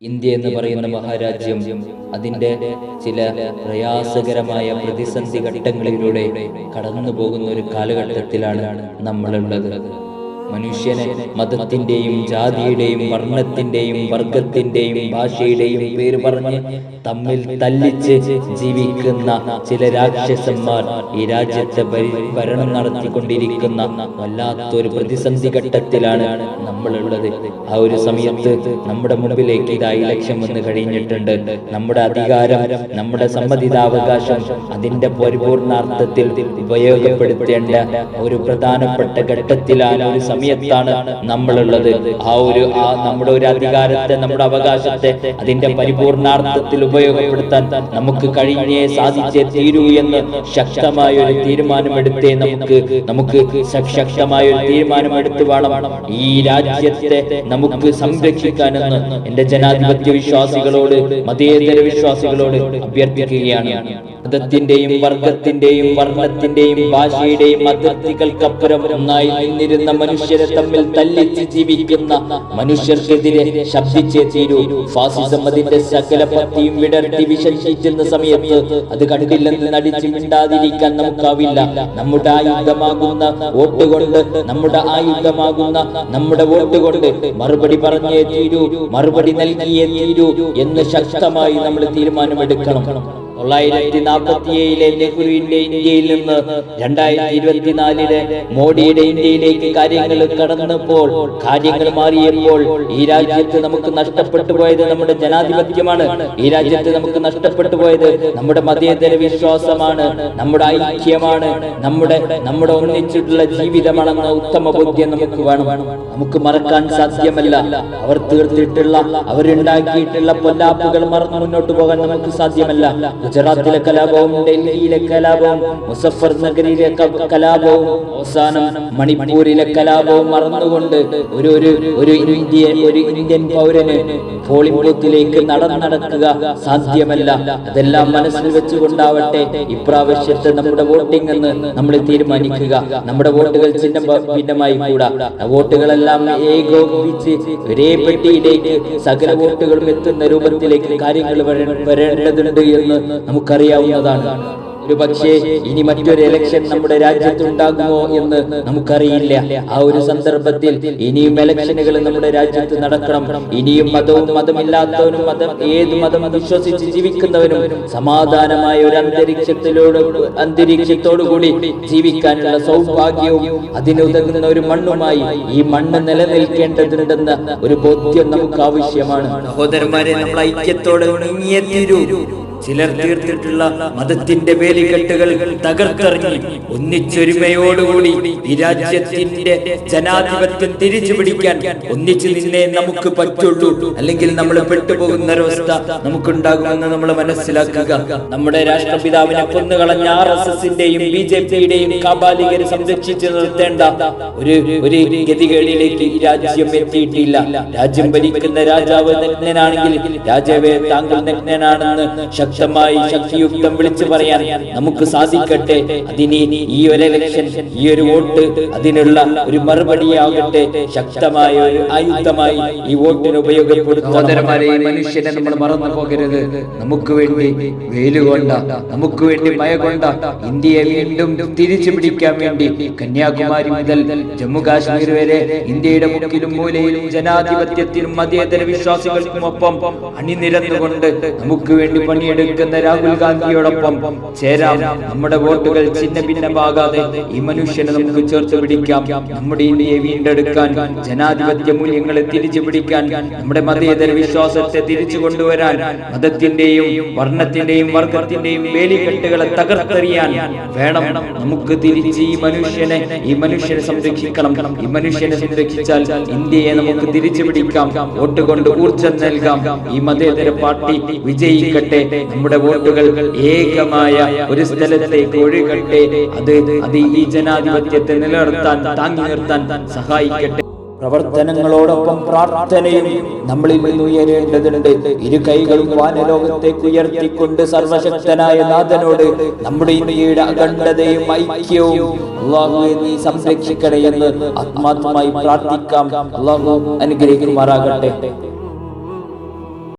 India എന്ന് പറയുന്ന മഹാരാജ്യം അതിൻ്റെ ചില പ്രയാസകരമായ പ്രതിസന്ധി ഘട്ടങ്ങളിലൂടെ കടന്നു പോകുന്ന ഒരു കാലഘട്ടത്തിലാണ് നമ്മളുള്ളത്. മനുഷ്യനെ മതത്തിൻ്റെയും ജാതിയുടെയും വർണ്ണത്തിൻ്റെയും വർഗത്തിൻ്റെയും ഭാഷയുടെയും പേര് പറഞ്ഞ് തമ്മിൽ തല്ലിച്ച് ജീവിക്കുന്ന ചില രാക്ഷസന്മാർ ഈ രാജ്യത്തെ ഭരണം നടത്തിക്കൊണ്ടിരിക്കുന്ന വല്ലാത്തൊരു പ്രതിസന്ധി ഘട്ടത്തിലാണ് നമ്മളുള്ളത്. ആ ഒരു സമയത്ത് നമ്മുടെ മുമ്പിലേക്ക് ഇതാ ഇലക്ഷൻ വന്ന് കഴിഞ്ഞിട്ടുണ്ട്. നമ്മുടെ അധികാരം, നമ്മുടെ സമ്മതിദാവകാശം അതിൻ്റെ പരിപൂർണാർത്ഥത്തിൽ ഉപയോഗപ്പെടുത്തേണ്ട ഒരു പ്രധാനപ്പെട്ട ഘട്ടത്തിലാണ്, ഒരു സമയത്താണ് നമ്മളുള്ളത്. നമ്മുടെ ഒരു അധികാരത്തെ, നമ്മുടെ അവകാശത്തെ അതിന്റെ പരിപൂർണാർത്ഥത്തിൽ ഉപയോഗപ്പെടുത്താൻ നമുക്ക് കഴിഞ്ഞേ സാധിച്ചേ തീരൂ എന്ന് ശക്തമായ ഒരു തീരുമാനമെടുത്തേ നമുക്ക് ശക്തമായ ഒരു തീരുമാനമെടുത്ത് വേണം ഈ രാജ്യത്തെ നമുക്ക് സംരക്ഷിക്കാനെന്ന് എൻ്റെ ജനാധിപത്യ വിശ്വാസികളോട്, മതേതര വിശ്വാസികളോട് അഭ്യർത്ഥിക്കുകയാണ്. മതത്തിന്റെയും വർഗത്തിന്റെയും വർണ്ണത്തിന്റെയും ഭാഷയുടെയും അതിർത്തികൾക്കപ്പുറം ഒന്നായി നിന്നിരുന്ന മനുഷ്യരെ തമ്മിൽ തല്ലിച്ച് ജീവിക്കുന്ന മനുഷ്യർക്കെതിരെ ശബ്ദിച്ചേ തീരൂ. ഫാസിസം അതിന്റെ സകല പത്തിയും വിടർത്തി വിശേഷിക്കുന്ന സമയത്ത് അത് കണ്ടില്ലെന്ന് നടിച്ച് മിണ്ടാതിരിക്കാൻ നമുക്കാവില്ല. നമ്മുടെ ആയുധമാകുന്ന വോട്ട് കൊണ്ട്, നമ്മുടെ വോട്ട് കൊണ്ട് മറുപടി പറഞ്ഞേ തീരൂ, മറുപടി നൽകിയേ തീരൂ എന്ന് ശക്തമായി നമ്മൾ തീരുമാനമെടുക്കണം. 1947 നെഹ്റുവിന്റെ ഇന്ത്യയിൽ നിന്ന് 2024 മോഡിയുടെ ഇന്ത്യയിലേക്ക് കാര്യങ്ങൾ കടന്നപ്പോൾ, കാര്യങ്ങൾ മാറിയപ്പോൾ ഈ രാജ്യത്ത് നമുക്ക് നഷ്ടപ്പെട്ടു പോയത് നമ്മുടെ ജനാധിപത്യമാണ്. ഈ രാജ്യത്ത് നമുക്ക് നഷ്ടപ്പെട്ടു പോയത് നമ്മുടെ മതേതര വിശ്വാസമാണ്, നമ്മുടെ ഐക്യമാണ്, നമ്മുടെ ഒന്നിച്ചിട്ടുള്ള ജീവിതമാണെന്ന ഉത്തമ ബോധ്യം നമുക്ക് വേണം. നമുക്ക് മറക്കാൻ സാധ്യമല്ല. അവർ തീർത്തിട്ടുള്ള, അവരുണ്ടാക്കിയിട്ടുള്ള പൊല്ലാപ്പുകൾ മറന്നു മുന്നോട്ട് പോകാൻ നമുക്ക് സാധ്യമല്ല. ഗുജറാത്തിലെ കലാപവും, ഡൽഹിയിലെ കലാപവും, മുസഫർ നഗരിയിലെ കലാപവും, അവസാനം മണിപ്പൂരിലെ കലാപവും മറന്നുകൊണ്ട് ഒരു ഇന്ത്യൻ പൗരന് പോളിംഗ് ബൂത്തിലേക്ക് നടക്കുക സാധ്യമല്ല. അതെല്ലാം മനസ്സിൽ വെച്ചുകൊണ്ടാവട്ടെ ഇപ്രാവശ്യത്തെ നമ്മുടെ വോട്ടിംഗ് എന്ന് നമ്മൾ തീരുമാനിക്കുക. നമ്മുടെ വോട്ടുകൾ ചിഹ്നം ഭിന്നമായി കൂടാ. വോട്ടുകളെല്ലാം ഏകോപിപ്പിച്ച് ഒരേ പെട്ടിയിലേക്ക് സകല വോട്ടുകളും എത്തുന്ന രൂപത്തിലേക്ക് കാര്യങ്ങൾ വരേണ്ടതുണ്ട് എന്ന് നമുക്കറിയാവുന്നതാണ്. ഒരു പക്ഷേ ഇനി മറ്റൊരു ഇലക്ഷൻ നമ്മുടെ രാജ്യത്തുണ്ടാകുമോ എന്ന് നമുക്കറിയില്ല. ആ ഒരു സന്ദർഭത്തിൽ ഇനിയും ഇലക്ഷനുകൾ നമ്മുടെ രാജ്യത്ത് നടക്കണം. ഇനിയും മതമില്ലാത്തവനും ഏത് മതം വിശ്വസിച്ച് ജീവിക്കുന്നവനും സമാധാനമായ ഒരു അന്തരീക്ഷത്തോടുകൂടി ജീവിക്കാനുള്ള സൗഭാഗ്യവും അതിനുതകുന്ന ഒരു മണ്ണുമായി ഈ മണ്ണ് നിലനിൽക്കേണ്ടതുണ്ടെന്ന ഒരു ബോധ്യം നമുക്ക് ആവശ്യമാണ്. സഹോദരന്മാരെ, നമ്മൾ ഐക്യത്തോടെ നീങ്ങിയേ തീരൂ. ചിലർ തീർത്തിട്ടുള്ള മതത്തിന്റെ വേലികെട്ടുകൾ തകർത്തെറിഞ്ഞ് ഒന്നിച്ചൊരുമയോടുകൂടി ഈ രാജ്യത്തിന്റെ ജനാധിപത്യം തിരിച്ചു പിടിക്കാൻ ഒന്നിച്ചു നിന്നേ നമുക്ക് പറ്റുള്ളൂ. അല്ലെങ്കിൽ നമ്മൾ പെട്ടുപോകുന്ന ഒരവസ്ഥ നമുക്കുണ്ടാകുമെന്ന് നമ്മൾ മനസ്സിലാക്കുക. നമ്മുടെ രാഷ്ട്രപിതാവിനെ കൊന്നുകളഞ്ഞ RSSന്റെയും BJPയുടെയും കാബാലികരെ സംരക്ഷിച്ചു നിർത്തേണ്ട ഒരു ഗതികേടിലേക്ക് ഈ രാജ്യം എത്തിയിട്ടില്ല. രാജ്യം ഭരിക്കുന്ന രാജാവ് നഗ്നനാണെങ്കിൽ രാജാവേ താങ്കൾ നഗ്നനാണെന്ന് ശക്തമായി ശക്തിയുക്തം വിളിച്ചു പറയാൻ നമുക്ക് സാധിക്കട്ടെ. അതിന് ഈ ഒരു ഇലക്ഷൻ, ഈ ഒരു വോട്ട് അതിനുള്ള ഒരു മറുപടിയാകട്ടെ. ശക്തമായ ഒരു ആയുധമായി ഈ വോട്ടിന് ഉപയോഗപ്പെടുത്തും. സഹോദരന്മാരെ, ഈ മനുഷ്യനെ നമ്മൾ മറന്നു പോകരുത്. നമുക്ക് വേണ്ടി വെയിലുകൊണ്ട, നമുക്ക് വേണ്ടി മഴ കൊണ്ട ഇന്ത്യയെ വീണ്ടും തിരിച്ചു പിടിക്കാൻ വേണ്ടി കന്യാകുമാരി മുതൽ ജമ്മു കാശ്മീർ വരെ ഇന്ത്യയുടെ മുക്കിലും മൂലയിലും ജനാധിപത്യത്തിനും മതേതര വിശ്വാസികൾക്കും ഒപ്പം അണിനിരന്നുകൊണ്ട് നമുക്ക് വേണ്ടി പണിയെടുക്കുന്ന രാഹുൽ ഗാന്ധിയോടൊപ്പം ചേരാം. നമ്മുടെ വോട്ടുകൾ ചിഹ്ന ഭിന്നമാകാതെ ഈ മനുഷ്യനെ നമുക്ക് ചേർത്ത് പിടിക്കാം. നമ്മുടെ ഇന്ത്യയെ വീണ്ടെടുക്കാൻ, ജനാധിപത്യ മൂല്യങ്ങളെ തിരിച്ചു പിടിക്കാൻ, നമ്മുടെ മതേതര വിശ്വാസത്തെ തിരിച്ചു കൊണ്ടുവരാൻ, മതത്തിന്റെയും വർണ്ണത്തിന്റെയും വർഗത്തിന്റെയും വേലികെട്ടുകളെ തകർത്തെറിയാൻ വേണം നമുക്ക് തിരിച്ച് ഈ മനുഷ്യനെ സംരക്ഷിക്കണം. ഈ മനുഷ്യനെ സംരക്ഷിച്ചാൽ ഇന്ത്യയെ നമുക്ക് തിരിച്ചു പിടിക്കാം. വോട്ട് കൊണ്ട് ഊർജ്ജം നൽകാം. ഈ മതേതര പാർട്ടി വിജയിക്കട്ടെ. നമ്മുടെ വോട്ടുകൾ ഏകമായ ഒരു സ്ഥലത്തേക്ക് ഒഴുകട്ടെ. അത് ഈ ജനാധിപത്യത്തെ നിലനിർത്താൻ, താങ്ങി നിർത്താൻ സഹായിക്കട്ടെ. പ്രവർത്തനങ്ങളോടൊപ്പം പ്രാർത്ഥനയും നമ്മളിൽ നിന്ന് ഉയരേണ്ടതുണ്ട്. ഇരു കൈകളും വാനലോകത്തേക്ക് ഉയർത്തിക്കൊണ്ട് സർവശക്തനായ നാഥനോട് നമ്മുടെ ഇന്ത്യയുടെ അഖണ്ഡതയും ഐക്യവും അല്ലാഹുവേ നീ സംരക്ഷിക്കണേ എന്ന് ആത്മാർത്ഥമായി പ്രാർത്ഥിക്കാം. അല്ലാഹു അനുഗ്രഹിക്കുമാറാകട്ടെ.